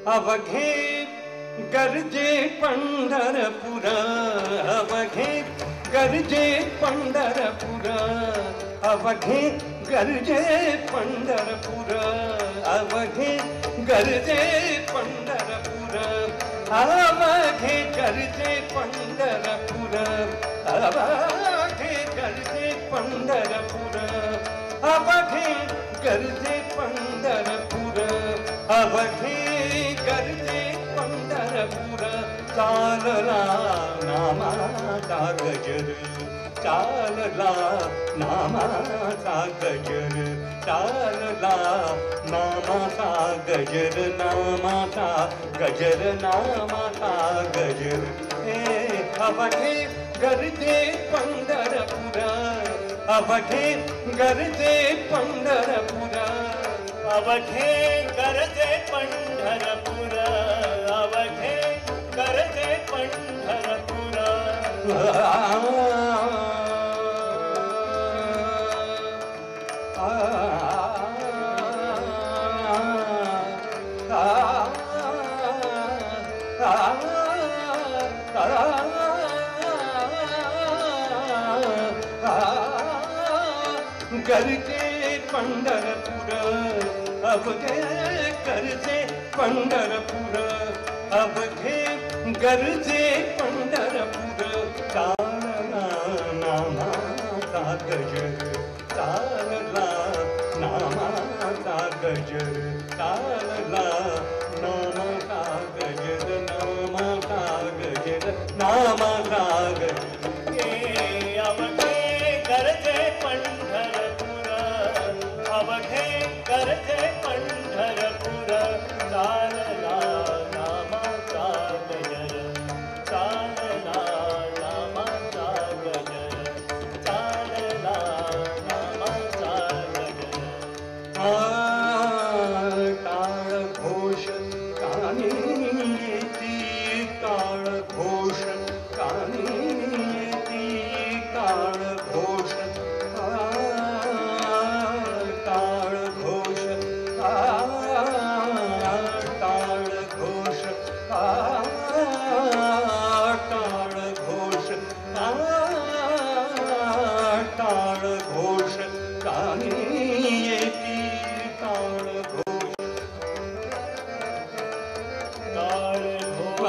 अवघे गरजे पंढरपुर, अवघे गरजे पंढरपुर, अवघे गरजे पंढरपुर, अवघे गरजे पंढरपुर, अवघे गरजे पंढरपुर, अवघे गरजे पंढरपुर, अवघे गरजे पंढरपुर, अवघे गरजे पंढरपुर. चालला नामाचा गजर, चालला नामाचा गजर, चालला नामाचा गजर, नामाचा गजर, नामाचा गजर. हे अवघे गरजे पंढरपुर, अवघे गरजे पंढरपुर, अवघे गरजे पंढरपुर, अवघे गरजे पंढरपुर. गरजे पंढरपुर, अवघे गरजे पंढरपुर, अवघे गरजे पंढरपुर. चालला नामाचा गजर, चालला नामाचा गजर, चालला नामाचा गजर, नामाचा गजर, नामाचा गजर. अवघे गरजे पंढरपुर, अवघे गरजे पंढरपुर. चालला नामाचा गजर, चालला नामाचा गजर, चालला नामाचा गजर. काळ घोष कानी येती, काळ घोष कानी येती, काळ घोष, काळ घोष, काळ घोष, काळ घोष, काळ घोष कानी येती, काळ घोष, काळ घोष.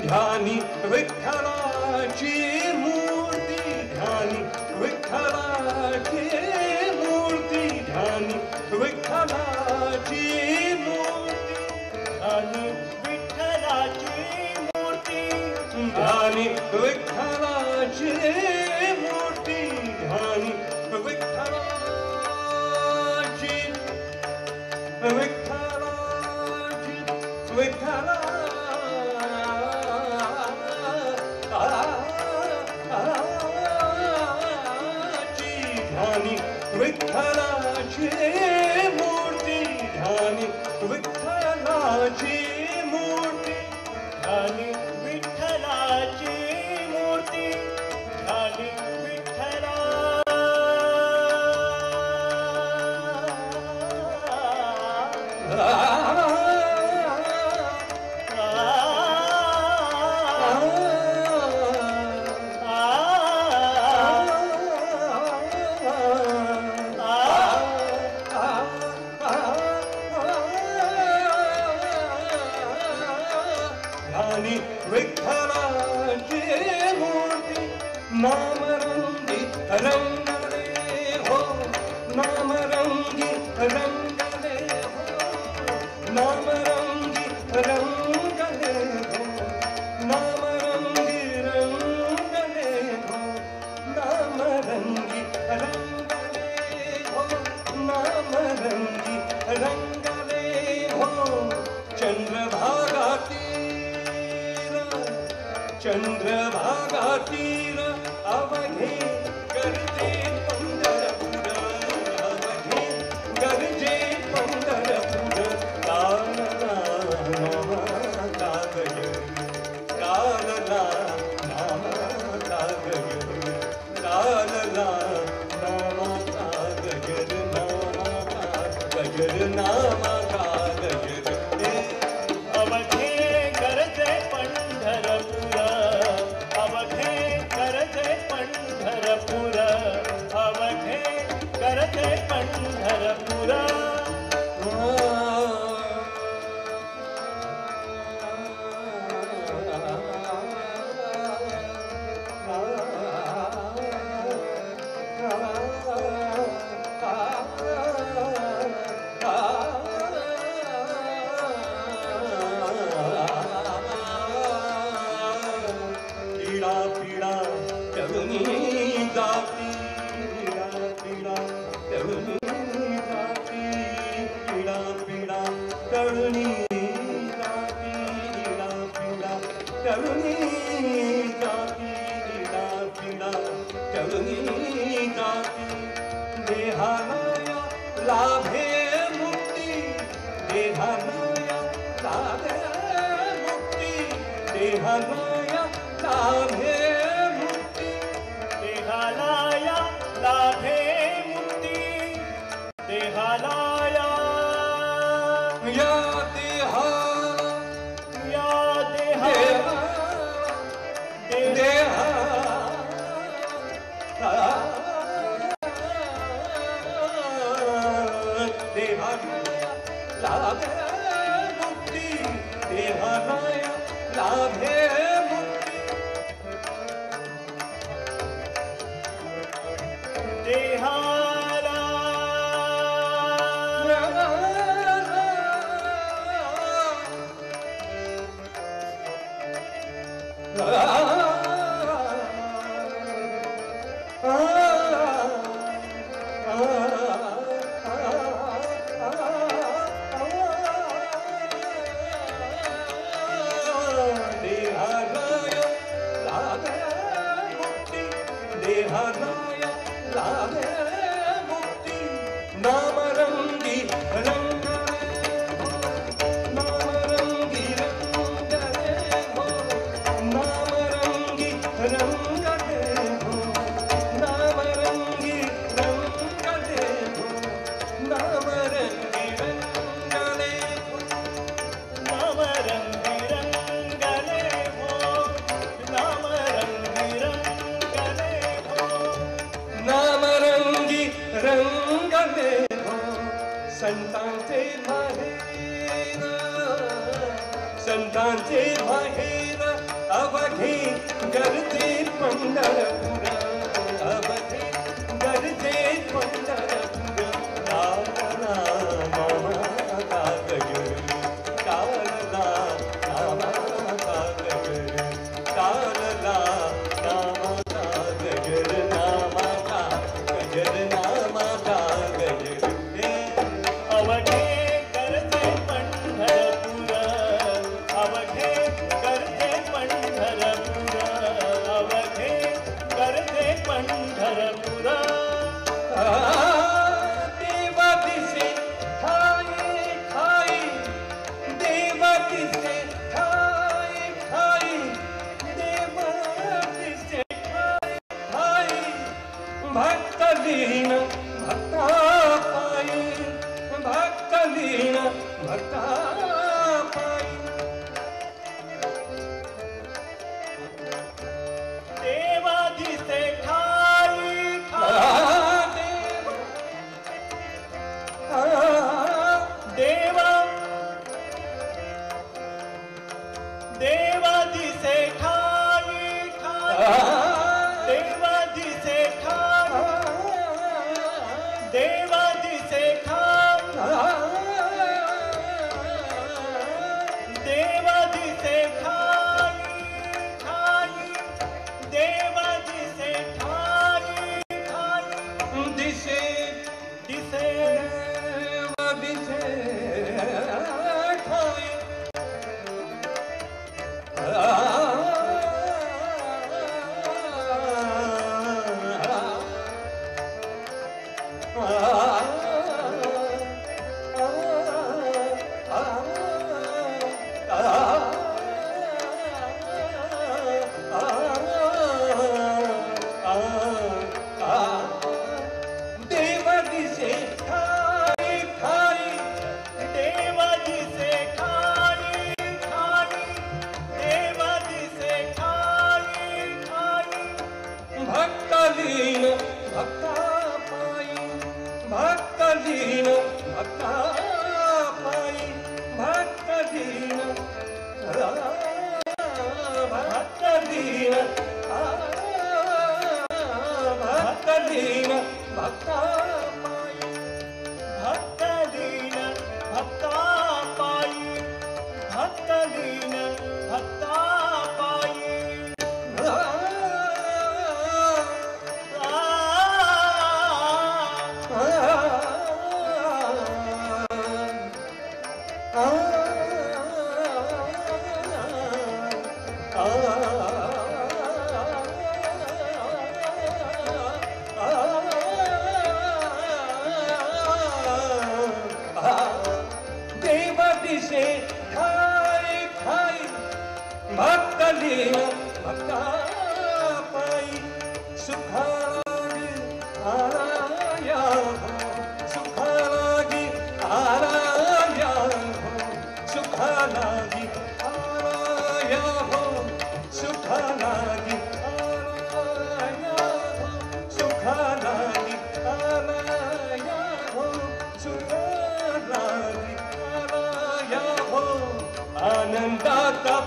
ध्यानी विठ्ठलाची मूर्ती, ध्यानी विठ्ठलाची मूर्ती, ध्यानी विठ्ठलाची मूर्ती, ध्यानी विठ्ठलाची मूर्ती, ध्यानी विठ्ठलाची मूर्ती, ध्यानी विठ्ठलाची, विठ्ठलाची, विठ्ठला विठ्ठलाची मूर्ती, ध्यानी विठ्ठलाची विठ्ठलाची मूर्ती ध्यानी विठ्ठलाची मूर्ती ध्यानी विठ्ठला ध्यानी विठ्ठलाची मूर्ती नामरंगी रंगले हो नामरंगी रंगले हो नामरंगी रंगले हो नामरंगी रंगले हो नामरंगी रंगले हो नामरंगी रंगले हो चंद्रभागा चंद्रभागातीर अवघे गरजे पंढरपूर अवघे गरजे पंढरपूर कालला नामा कागज कालला नामा कागज कालला नामा कागज नामा कागज नामा कागज अवघे गरजे पंढरपूर अवघे गरजे पंढरपूर अवघे गरजे पंढरपूर पीडा तरुणी जाती पीडा तरुणी जाती पीडा तरुणी जाती पीडा तरुणी जाती पीडा तरुणी जाती देहालया लाभे मुक्ती देहालया लाभे मुक्ती देहालया लाभे मुक्ती देहालाया लाभे मुक्ती देहालाया या देहा या देहा देहा देहालया लाभे मुक्ती देहालया लाभे देहाला देहालया लाभे मुक्ती नामरंगी रंगले हो नामरंगी रंगले हो नामरंगी रंगले हो नामरंगी रंगले हो नामरंगी रंगले हो नामरंगी रंगले हो नामरंगी रंगले हो नामरंगी रंगले हो संतांचे बाहेर अवघे गरजे पंढरपूर अवघे गरजे पंढरपूर कालला नामा कागज कालला नामा कागज कालला नामा कागज नामा कागज नामा कागज अवघे गरजे पंढरपूर अवघे गरजे पंढरपूर अवघे गरजे पंढरपूर दिसे ठाई ठाई देव दिसे ठाई ठाई भक्तलीन भक्ता पायी भक्तलीन भक्ता पायी देवा दिसे ठाई ठाई देवा देवा दिसे ठाई ठाई देवा दिसे ठाई देवा दिसे ठाई देवा दिसे ठाई ठाई देवा दिसे ठाई ठाई दिसे दिसे दिसे ठाई देव दिसे ठाई ठाई देवा दिसे ठाई ठाई देवा दिसे ठाई ठाई भक्तलीन भक्ता पायी भक्तलीन भक्ता पायी भक्तलीन भक्तलीन भक्तलीन भक्ता पायी भक्तलीन भक्ता पायी भक्तलीन भक्ता पायी देव दिसे ठाई ठाई भक्तलीन भक्ता पायी सुखालागी आराया सुखालागी आराया सुखालागी आराया सुखालागी आराया सुखालागी आराया सुखालागी आराया आनंदाचा